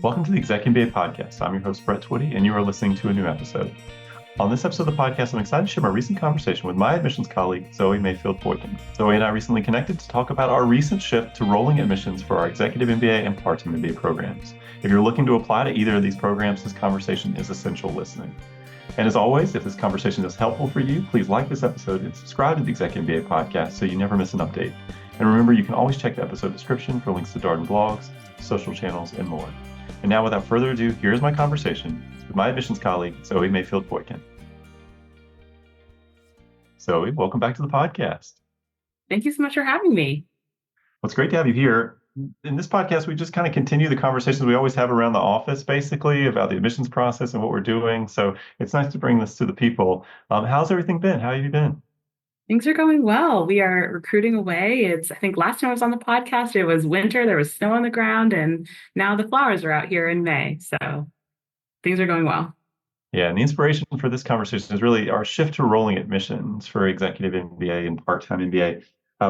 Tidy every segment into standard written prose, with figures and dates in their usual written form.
Welcome to the ExecMBA podcast. I'm your host, Brett Twitty, and you are listening to a new episode. On this episode of the podcast, I'm excited to share my recent conversation with my admissions colleague, Zoe Mayfield-Boykin. Zoe and I recently connected to talk about our recent shift to rolling admissions for our Executive MBA and Part-Time MBA programs. If you're looking to apply to either of these programs, this conversation is essential listening. And as always, if this conversation is helpful for you, please like this episode and subscribe to the ExecMBA podcast so you never miss an update. And remember, you can always check the episode description for links to Darden blogs, social channels, and more. And now, without further ado, here's my conversation with my admissions colleague, Zoe Mayfield-Boykin. Zoe, welcome back to the podcast. Thank you so much for having me. Well, it's great to have you here. In this podcast, we just kind of continue the conversations we always have around the office, basically, about the admissions process and what we're doing. So it's nice to bring this to the people. How's everything been? How have you been? Things are going well. We are recruiting away. I think last time I was on the podcast, it was winter, there was snow on the ground, and now the flowers are out here in May. So things are going well. Yeah, and the inspiration for this conversation is really our shift to rolling admissions for Executive MBA and Part-Time MBA.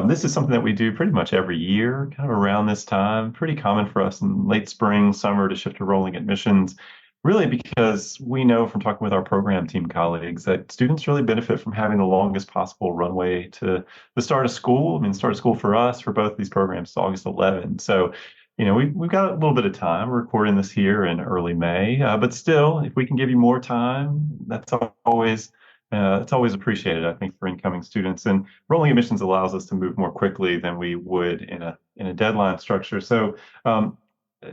This is something that we do pretty much every year, kind of around this time. Pretty common for us in late spring, summer to shift to rolling admissions. Really, because we know from talking with our program team colleagues that students really benefit from having the longest possible runway to the start of school. I mean, start of school for us, for both these programs, is August 11th. So, we've got a little bit of time. We're recording this here in early May, but still, if we can give you more time, that's always it's always appreciated, I think, for incoming students. And rolling admissions allows us to move more quickly than we would in a deadline structure. So,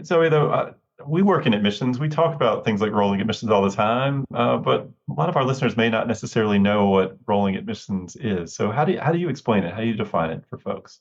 Zoe, though. We work in admissions. We talk about things like rolling admissions all the time, but a lot of our listeners may not necessarily know what rolling admissions is. So how do you explain it? How do you define it for folks?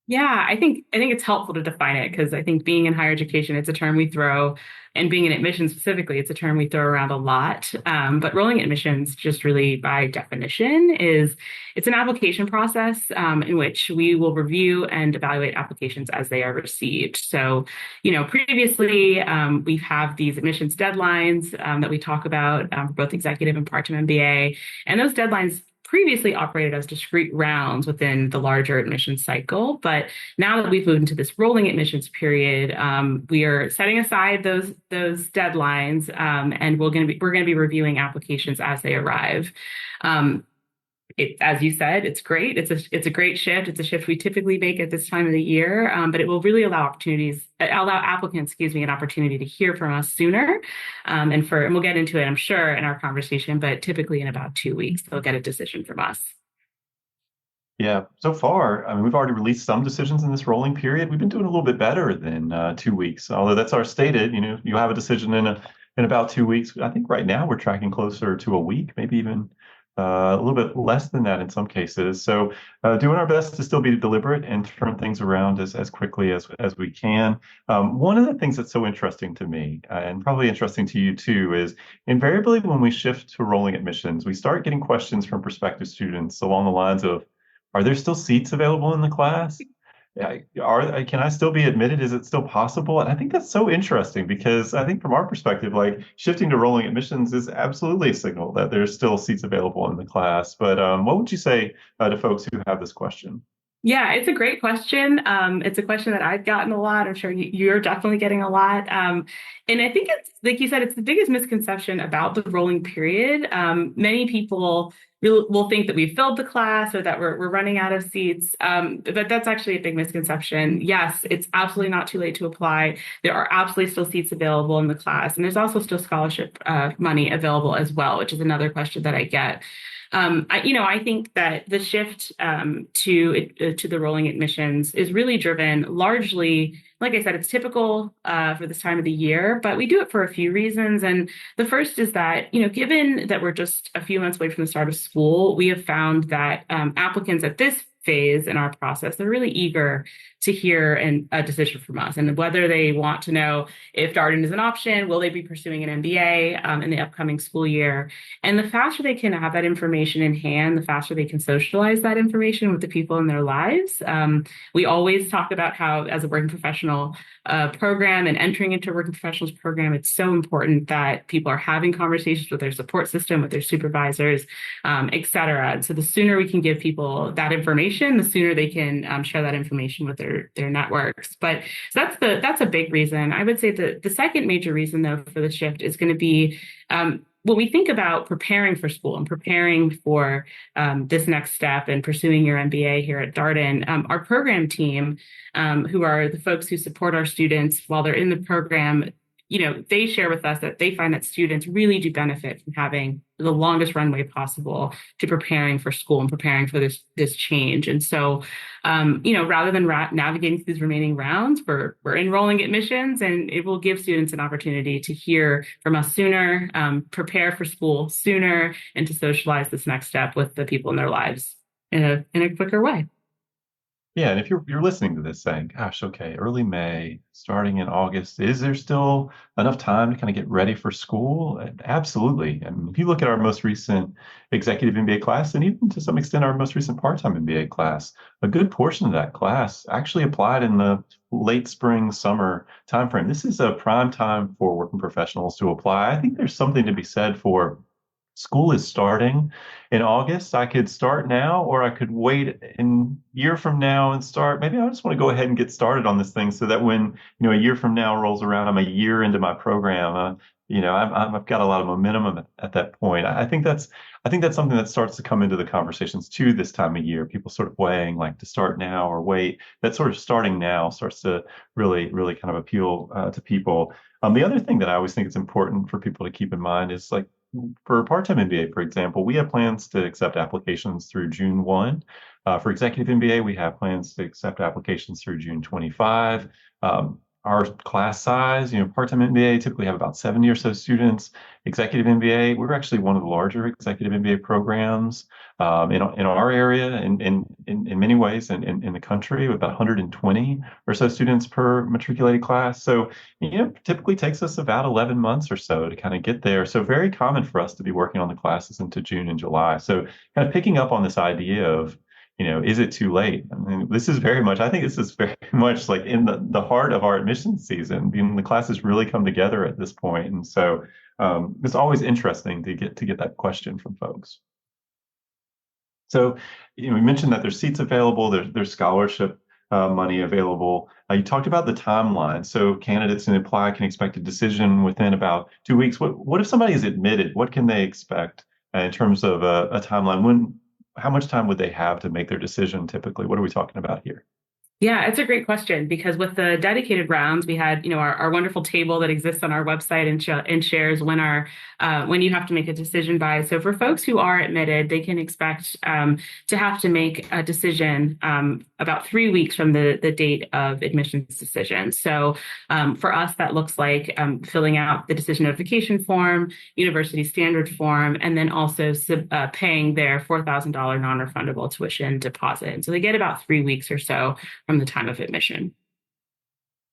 Yeah, I think it's helpful to define it because I think being in higher education, it's a term we throw, and being in admissions specifically, it's a term we throw around a lot. But rolling admissions, just really by definition, it's an application process in which we will review and evaluate applications as they are received. So, previously we have these admissions deadlines that we talk about for both executive and part-time MBA, and those deadlines previously operated as discrete rounds within the larger admissions cycle. But now that we've moved into this rolling admissions period, we are setting aside those deadlines, and we're going to be reviewing applications as they arrive. As you said, it's great. It's a great shift. It's a shift we typically make at this time of the year, but it will really allow applicants, an opportunity to hear from us sooner. And we'll get into it, I'm sure, in our conversation, but typically in about 2 weeks, they'll get a decision from us. Yeah, so far, we've already released some decisions in this rolling period. We've been doing a little bit better than 2 weeks, although that's our stated, you have a decision in about 2 weeks. I think right now we're tracking closer to a week, maybe even a little bit less than that in some cases. So doing our best to still be deliberate and turn things around as quickly as we can. One of the things that's so interesting to me, and probably interesting to you too, is invariably when we shift to rolling admissions, we start getting questions from prospective students along the lines of, are there still seats available in the class? Can I still be admitted? Is it still possible? And I think that's so interesting because I think from our perspective, like shifting to rolling admissions is absolutely a signal that there's still seats available in the class. But what would you say to folks who have this question? Yeah, it's a great question. It's a question that I've gotten a lot. I'm sure you're definitely getting a lot. And I think it's, like you said, it's the biggest misconception about the rolling period. Many people will think that we've filled the class or that we're running out of seats. But that's actually a big misconception. Yes, it's absolutely not too late to apply. There are absolutely still seats available in the class. And there's also still scholarship money available as well, which is another question that I get. I think that the shift to the rolling admissions is really driven largely, like I said, it's typical for this time of the year, but we do it for a few reasons. And the first is that, given that we're just a few months away from the start of school, we have found that applicants at this phase in our process, they're really eager to hear a decision from us, and whether they want to know if Darden is an option, will they be pursuing an MBA in the upcoming school year. And the faster they can have that information in hand, the faster they can socialize that information with the people in their lives. We always talk about how, as a working professional program and entering into a working professionals program, it's so important that people are having conversations with their support system, with their supervisors, et cetera. And so the sooner we can give people that information, information, the sooner they can share that information with their networks. But so that's a big reason. I would say the second major reason, though, for the shift is going to be when we think about preparing for school and preparing for this next step and pursuing your MBA here at Darden. Our program team, who are the folks who support our students while they're in the program, they share with us that they find that students really do benefit from having the longest runway possible to preparing for school and preparing for this change. And so, rather than navigating through these remaining rounds, we're enrolling admissions, and it will give students an opportunity to hear from us sooner, prepare for school sooner, and to socialize this next step with the people in their lives in a quicker way. Yeah, and if you're listening to this saying, gosh, okay, early May, starting in August, is there still enough time to kind of get ready for school? Absolutely. I mean, if you look at our most recent executive MBA class, and even to some extent our most recent part-time MBA class, a good portion of that class actually applied in the late spring, summer timeframe. This is a prime time for working professionals to apply. I think there's something to be said for school is starting in August. I could start now, or I could wait a year from now and start. Maybe I just want to go ahead and get started on this thing so that when, a year from now rolls around, I'm a year into my program. I've got a lot of momentum at that point. I think that's something that starts to come into the conversations too this time of year. People sort of weighing like to start now or wait. That sort of starting now starts to really, really kind of appeal to people. The other thing that I always think it's important for people to keep in mind is like, for a part-time MBA, for example, we have plans to accept applications through June 1. For executive MBA, we have plans to accept applications through June 25. Our class size, part-time MBA typically have about 70 or so students. Executive MBA, we're actually one of the larger executive MBA programs in our area, in many ways, in the country, with about 120 or so students per matriculated class. So, typically takes us about 11 months or so to kind of get there. So very common for us to be working on the classes into June and July. So kind of picking up on this idea of, is it too late? I mean, I think this is very much like in the heart of our admissions season. The classes really come together at this point. And so it's always interesting to get that question from folks. So, we mentioned that there's seats available, there's scholarship money available. You talked about the timeline. So candidates and apply can expect a decision within about 2 weeks. What if somebody is admitted? What can they expect in terms of a timeline? How much time would they have to make their decision typically? What are we talking about here? Yeah, it's a great question because with the dedicated rounds, we had, our wonderful table that exists on our website and shares when you have to make a decision by. So for folks who are admitted, they can expect to have to make a decision about 3 weeks from the date of admissions decision. So for us, that looks like filling out the decision notification form, university standard form, and then also paying their $4,000 non-refundable tuition deposit. And so they get about 3 weeks or so from the time of admission.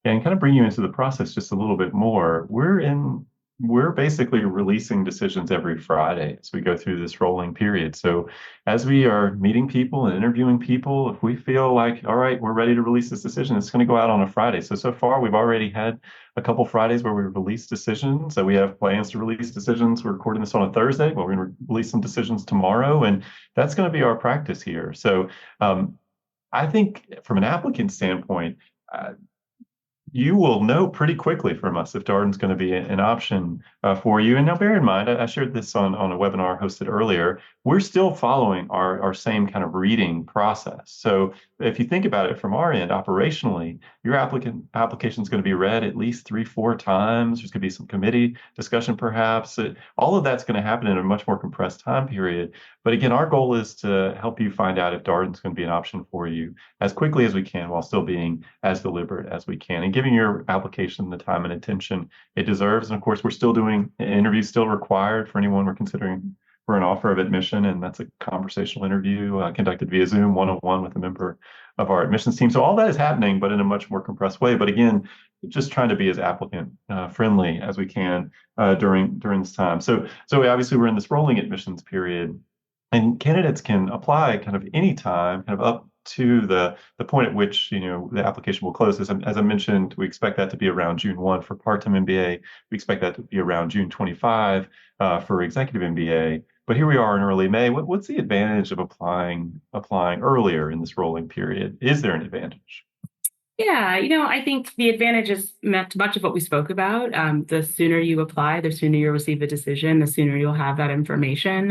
And kind of bring you into the process just a little bit more. We're basically releasing decisions every Friday as we go through this rolling period. So as we are meeting people and interviewing people, if we feel like, all right, we're ready to release this decision, it's going to go out on a Friday. So far, we've already had a couple Fridays where we've released decisions. So we have plans to release decisions. We're recording this on a Thursday. Well, we're going to release some decisions tomorrow. And that's going to be our practice here. So I think from an applicant standpoint, you will know pretty quickly from us if Darden's going to be an option for you. And now bear in mind, I shared this on a webinar hosted earlier, we're still following our same kind of reading process. So if you think about it from our end, operationally, your application is going to be read at least 3-4 times. There's going to be some committee discussion, perhaps. All of that's going to happen in a much more compressed time period. But again, our goal is to help you find out if Darden's going to be an option for you as quickly as we can while still being as deliberate as we can and giving your application the time and attention it deserves. And of course, we're still doing interviews still required for anyone we're considering for an offer of admission. And that's a conversational interview conducted via Zoom one-on-one with a member of our admissions team. So all that is happening, but in a much more compressed way. But again, just trying to be as applicant friendly as we can during this time. So obviously we're in this rolling admissions period. And candidates can apply kind of any time, kind of up to the point at which the application will close. As I mentioned, we expect that to be around June 1 for part-time MBA. We expect that to be around June 25 for executive MBA. But here we are in early May. What's the advantage of applying earlier in this rolling period? Is there an advantage? Yeah, I think the advantage is much of what we spoke about. The sooner you apply, the sooner you'll receive a decision, the sooner you'll have that information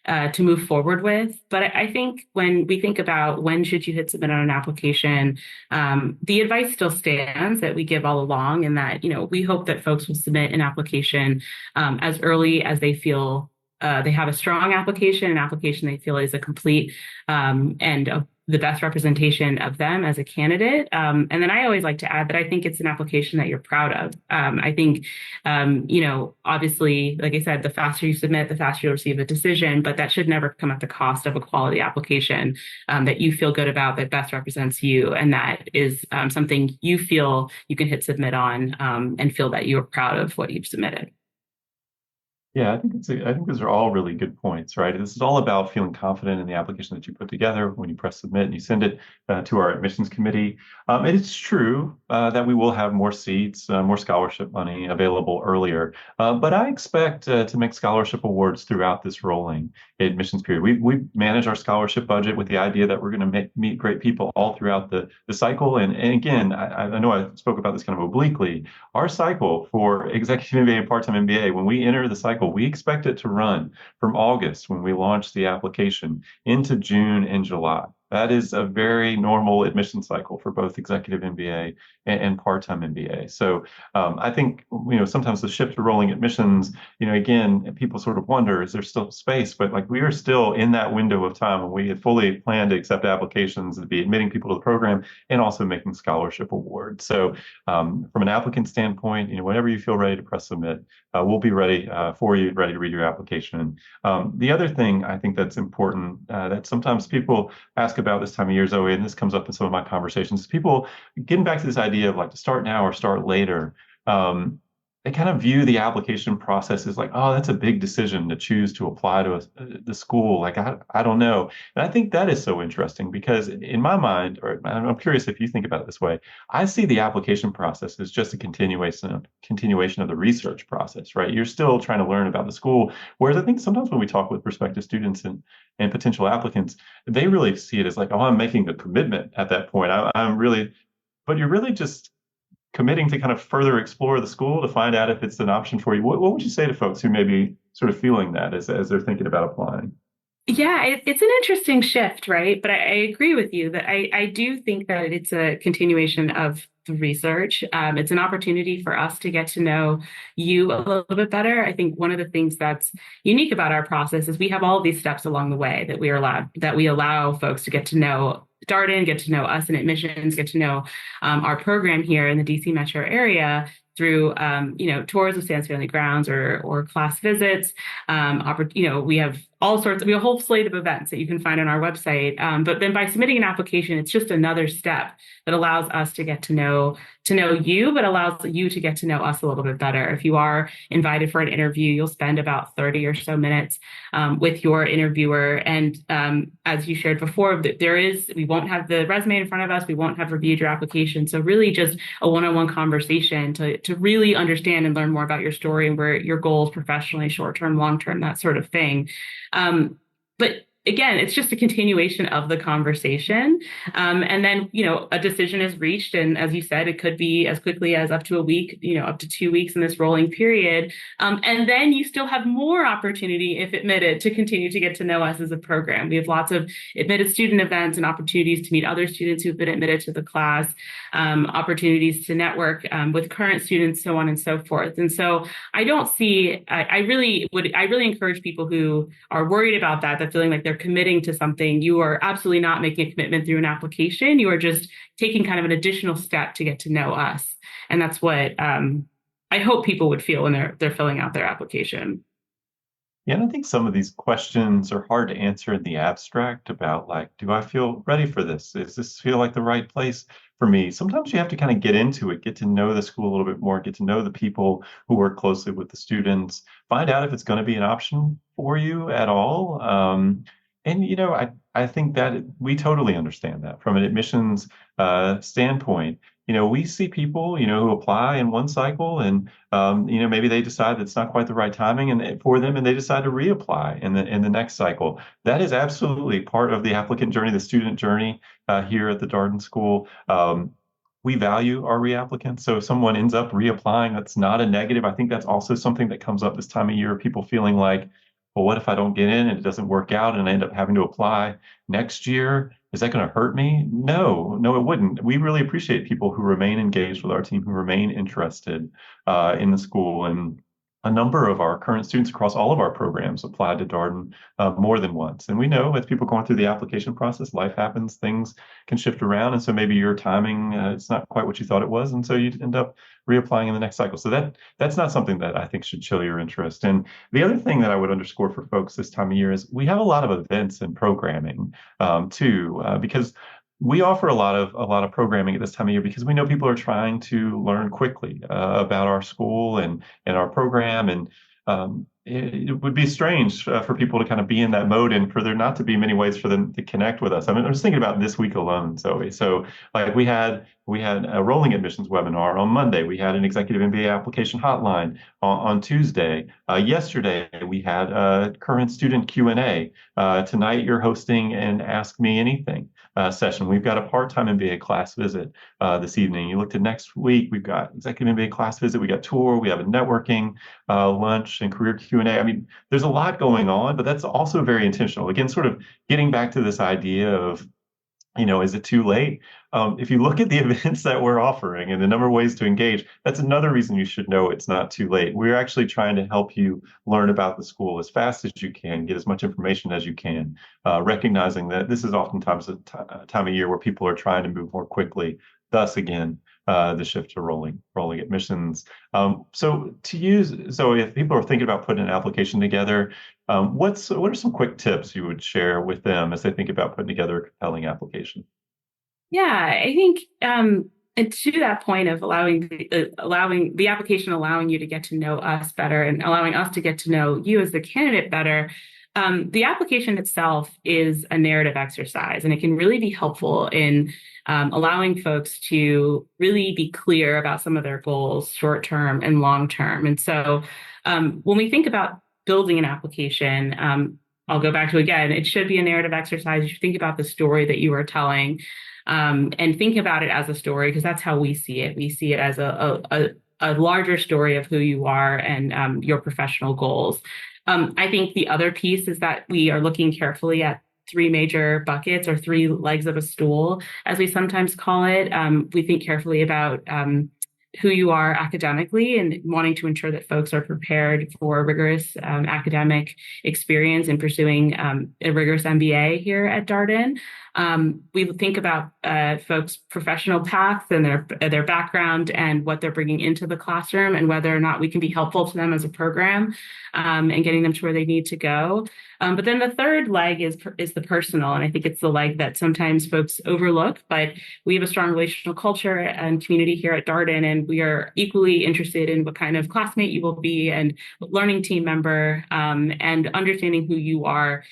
to move forward with. But I think when we think about when should you hit submit on an application, the advice still stands that we give all along, and that we hope that folks will submit an application as early as they feel. They have a strong application, an application they feel is a complete and the best representation of them as a candidate. And then I always like to add that I think it's an application that you're proud of. I think, obviously, like I said, the faster you submit, the faster you'll receive a decision, but that should never come at the cost of a quality application that you feel good about, that best represents you, and that is something you feel you can hit submit on and feel that you're proud of what you've submitted. Yeah, I think those are all really good points, right? This is all about feeling confident in the application that you put together when you press submit and you send it to our admissions committee. And it's true that we will have more seats, more scholarship money available earlier. But I expect to make scholarship awards throughout this rolling admissions period. We manage our scholarship budget with the idea that we're going to meet great people all throughout the cycle. And again, I know I spoke about this kind of obliquely. Our cycle for executive MBA and part-time MBA, when we enter the cycle, we expect it to run from August when we launch the application into June and July. That is a very normal admission cycle for both executive MBA and part-time MBA. So I think sometimes the shift to rolling admissions, again, people sort of wonder, is there still space? But like we are still in that window of time when we had fully planned to accept applications and be admitting people to the program and also making scholarship awards. So from an applicant standpoint, whenever you feel ready to press submit, we'll be ready for you, ready to read your application. The other thing I think that's important that sometimes people ask about this time of year, Zoe, and this comes up in some of my conversations, is people getting back to this idea of like to start now or start later. They kind of view the application process as like, oh, that's a big decision to choose to apply to the school. Like, I don't know. And I think that is so interesting because in my mind, or I'm curious if you think about it this way, I see the application process as just a continuation of the research process, right? You're still trying to learn about the school. Whereas I think sometimes when we talk with prospective students and potential applicants, they really see it as like, oh, I'm making a commitment at that point. I'm really, but you're really just committing to kind of further explore the school to find out if it's an option for you. What would you say to folks who may be sort of feeling that as they're thinking about applying? Yeah, it's an interesting shift, right? But I agree with you that I do think that it's a continuation of the research. It's an opportunity for us to get to know you a little bit better. I think one of the things that's unique about our process is we have all of these steps along the way that we allow folks to get to know, start in, get to know us in admissions, get to know our program here in the DC metro area through tours of Sands Family Grounds or class visits. We have we have a whole slate of events that you can find on our website. But then by submitting an application, it's just another step that allows us to get to know you, but allows you to get to know us a little bit better. If you are invited for an interview, you'll spend about 30 or so minutes with your interviewer. And as you shared before, we won't have the resume in front of us. We won't have reviewed your application. So really just a one-on-one conversation to really understand and learn more about your story and where your goals professionally, short-term, long-term, that sort of thing. But again, it's just a continuation of the conversation. And then, a decision is reached. And as you said, it could be as quickly as up to a week, up to 2 weeks in this rolling period. And then you still have more opportunity, if admitted, to continue to get to know us as a program. We have lots of admitted student events and opportunities to meet other students who've been admitted to the class, opportunities to network with current students, so on and so forth. And so I really encourage people who are worried about that feeling like they're committing to something. You are absolutely not making a commitment through an application. You are just taking kind of an additional step to get to know us. And that's what I hope people would feel when they're filling out their application. Yeah, and I think some of these questions are hard to answer in the abstract about like, do I feel ready for this? Does this feel like the right place for me? Sometimes you have to kind of get into it, get to know the school a little bit more, get to know the people who work closely with the students, find out if it's going to be an option for you at all. I think that we totally understand that from an admissions standpoint. we see people, who apply in one cycle and, maybe they decide that's not quite the right timing for them and they decide to reapply in the next cycle. That is absolutely part of the applicant journey, the student journey here at the Darden School. We value our reapplicants. So if someone ends up reapplying, that's not a negative. I think that's also something that comes up this time of year, people feeling like, well, what if I don't get in and it doesn't work out and I end up having to apply next year? Is that going to hurt me? No, no, it wouldn't. We really appreciate people who remain engaged with our team, who remain interested in the school. And a number of our current students across all of our programs applied to Darden more than once. And we know as people going through the application process, life happens, things can shift around. And so maybe your timing, it's not quite what you thought it was. And so you end up reapplying in the next cycle. So that's not something that I think should chill your interest. And the other thing that I would underscore for folks this time of year is we have a lot of events and programming too, because we offer a lot of programming at this time of year because we know people are trying to learn quickly about our school and our program, and it would be strange for people to kind of be in that mode and for there not to be many ways for them to connect with us. I mean, I'm just thinking about this week alone, Zoe. So like we had a rolling admissions webinar on Monday. We had an executive MBA application hotline on Tuesday. Yesterday we had a current student Q&A. Tonight you're hosting an Ask Me Anything session. We've got a part-time MBA class visit this evening. You looked at next week, we've got executive MBA class visit, we got tour, we have a networking lunch and career Q&A. I mean, there's a lot going on, but that's also very intentional. Again, sort of getting back to this idea of, is it too late? If you look at the events that we're offering and the number of ways to engage, that's another reason you should know it's not too late. We're actually trying to help you learn about the school as fast as you can, get as much information as you can, recognizing that this is oftentimes a time of year where people are trying to move more quickly. Thus, again, the shift to rolling admissions. So if people are thinking about putting an application together, what are some quick tips you would share with them as they think about putting together a compelling application? Yeah, I think and to that point of allowing the application, allowing you to get to know us better and allowing us to get to know you as the candidate better. The application itself is a narrative exercise, and it can really be helpful in allowing folks to really be clear about some of their goals, short term and long term. And so when we think about building an application, I'll go back to again, it should be a narrative exercise. You should think about the story that you are telling and think about it as a story, because that's how we see it. We see it as a larger story of who you are and your professional goals. I think the other piece is that we are looking carefully at three major buckets, or three legs of a stool, as we sometimes call it. We think carefully about who you are academically and wanting to ensure that folks are prepared for rigorous academic experience in pursuing a rigorous MBA here at Darden. We think about folks' professional paths and their background and what they're bringing into the classroom and whether or not we can be helpful to them as a program and getting them to where they need to go. But then the third leg is the personal, and I think it's the leg that sometimes folks overlook. But we have a strong relational culture and community here at Darden, and we are equally interested in what kind of classmate you will be and learning team member, and understanding who you are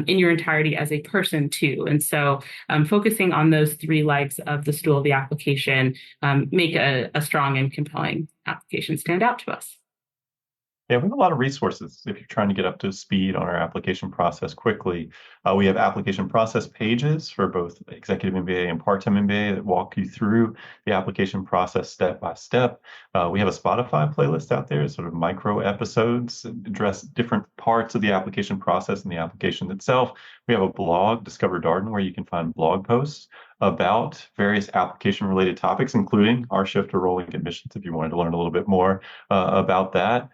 in your entirety as a person too. And so focusing on those three legs of the stool of the application make a strong and compelling application stand out to us. Yeah, we have a lot of resources if you're trying to get up to speed on our application process quickly. We have application process pages for both executive MBA and part-time MBA that walk you through the application process step by step. We have a Spotify playlist out there, sort of micro episodes that address different parts of the application process and the application itself. We have a blog, Discover Darden, where you can find blog posts about various application-related topics, including our shift to rolling admissions, if you wanted to learn a little bit more about that.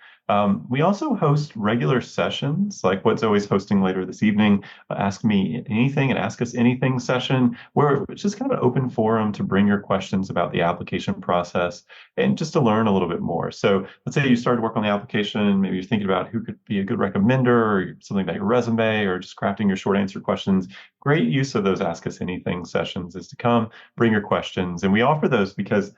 We also host regular sessions like what Zoe's hosting later this evening, Ask Me Anything and Ask Us Anything session, where it's just kind of an open forum to bring your questions about the application process and just to learn a little bit more. So let's say you started work on the application and maybe you're thinking about who could be a good recommender or something about your resume or just crafting your short answer questions. Great use of those Ask Us Anything sessions is to come, bring your questions. And we offer those because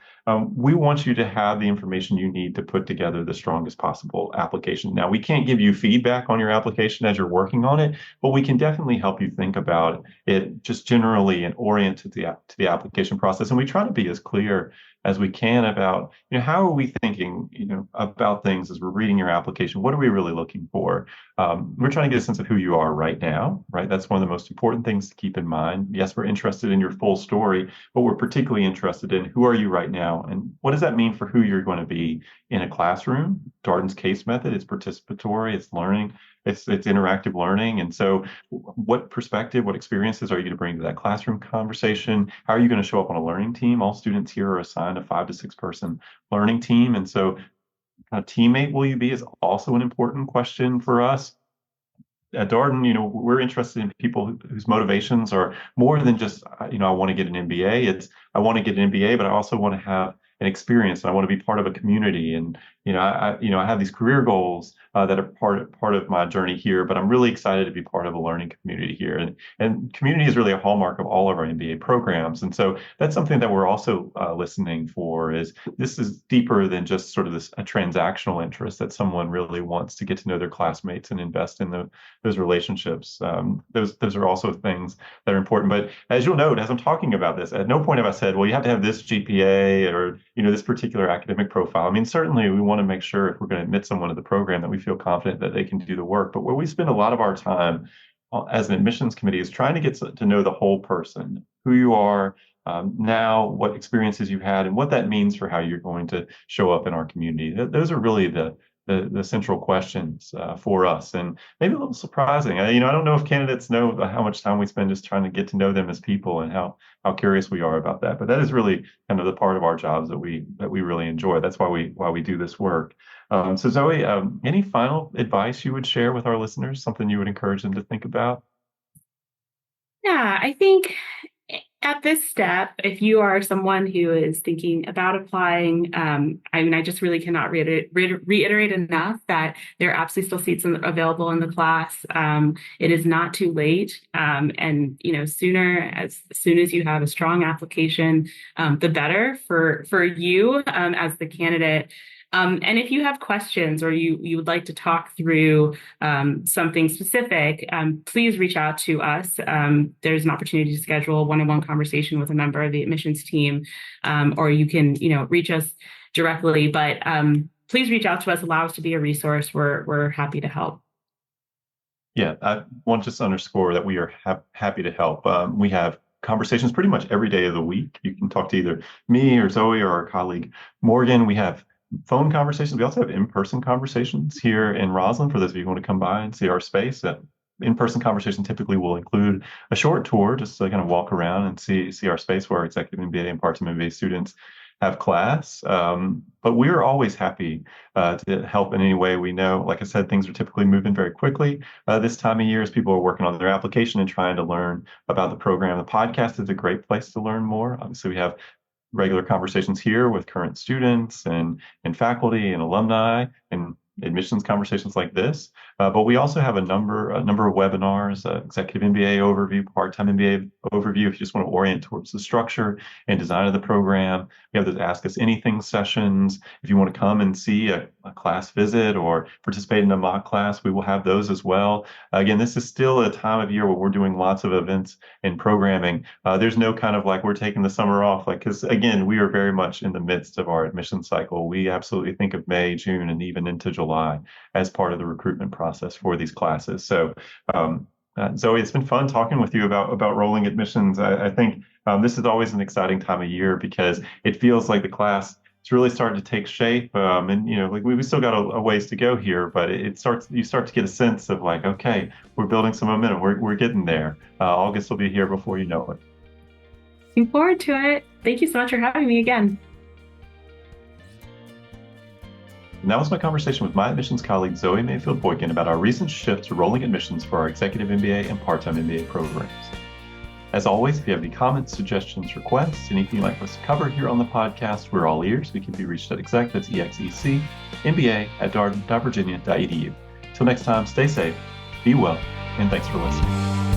we want you to have the information you need to put together the strongest possible application. Now, we can't give you feedback on your application as you're working on it, but we can definitely help you think about it just generally and orient to the application process. And we try to be as clear as we can about, how are we thinking, about things as we're reading your application? What are we really looking for? We're trying to get a sense of who you are right now, right? That's one of the most important things to keep in mind. Yes, we're interested in your full story, but we're particularly interested in who are you right now and what does that mean for who you're going to be in a classroom. Darden's case method is participatory, it's learning, it's interactive learning. And so what perspective, what experiences are you going to bring to that classroom conversation? How are you going to show up on a learning team? All students here are assigned a 5 to 6 person learning team. And so what kind of teammate will you be is also an important question for us. At Darden, we're interested in people whose motivations are more than just, I want to get an MBA. It's I want to get an MBA, but I also want to have an experience and I want to be part of a community. And I have these career goals that are part of my journey here, but I'm really excited to be part of a learning community here. And community is really a hallmark of all of our MBA programs. And so that's something that we're also listening for. Is this is deeper than just sort of a transactional interest that someone really wants to get to know their classmates and invest in those relationships. Those are also things that are important. But as you'll note, as I'm talking about this, at no point have I said, well, you have to have this GPA or this particular academic profile. I mean, certainly we want to make sure if we're going to admit someone to the program that we feel confident that they can do the work. But where we spend a lot of our time as an admissions committee is trying to get to know the whole person, who you are now, what experiences you've had, and what that means for how you're going to show up in our community. Those are really the central questions for us, and maybe a little surprising. I don't know if candidates know how much time we spend just trying to get to know them as people and how curious we are about that. But that is really kind of the part of our jobs that we really enjoy. That's why we do this work. So Zoe, any final advice you would share with our listeners? Something you would encourage them to think about? Yeah, I think at this step, if you are someone who is thinking about applying, I just really cannot reiterate enough that there are absolutely still seats available in the class. It is not too late. And, as soon as you have a strong application, the better for you as the candidate. And if you have questions or you would like to talk through something specific, please reach out to us. There's an opportunity to schedule a one-on-one conversation with a member of the admissions team, or you can, reach us directly. But please reach out to us. Allow us to be a resource. We're happy to help. Yeah, I want to just underscore that we are happy to help. We have conversations pretty much every day of the week. You can talk to either me or Zoe or our colleague Morgan. We have phone conversations. We also have in-person conversations here in Roslyn for those of you who want to come by and see our space. In-person conversation typically will include a short tour just to kind of walk around and see our space where our executive MBA and part-time MBA students have class. But we're always happy to help in any way we know. Like I said, things are typically moving very quickly this time of year as people are working on their application and trying to learn about the program. The podcast is a great place to learn more. Obviously, we have regular conversations here with current students and faculty and alumni and admissions conversations like this. But we also have a number of webinars, executive MBA overview, part-time MBA overview, if you just want to orient towards the structure and design of the program. We have those Ask Us Anything sessions. If you want to come and see a class visit or participate in a mock class, we will have those as well. Again, this is still a time of year where we're doing lots of events and programming. There's no kind of like we're taking the summer off, because again, we are very much in the midst of our admission cycle. We absolutely think of May, June, and even into July as part of the recruitment process for these classes. So, Zoe, it's been fun talking with you about rolling admissions. I think this is always an exciting time of year because it feels like the class is really starting to take shape. And like we still got a ways to go here, but you start to get a sense of like, okay, we're building some momentum. We're getting there. August will be here before you know it. Looking forward to it. Thank you so much for having me again. And that was my conversation with my admissions colleague, Zoe Mayfield-Boykin, about our recent shift to rolling admissions for our executive MBA and part-time MBA programs. As always, if you have any comments, suggestions, requests, anything you'd like us to cover here on the podcast, we're all ears. We can be reached at exec, that's EXEC, MBA at darden.virginia.edu. Till next time, stay safe, be well, and thanks for listening.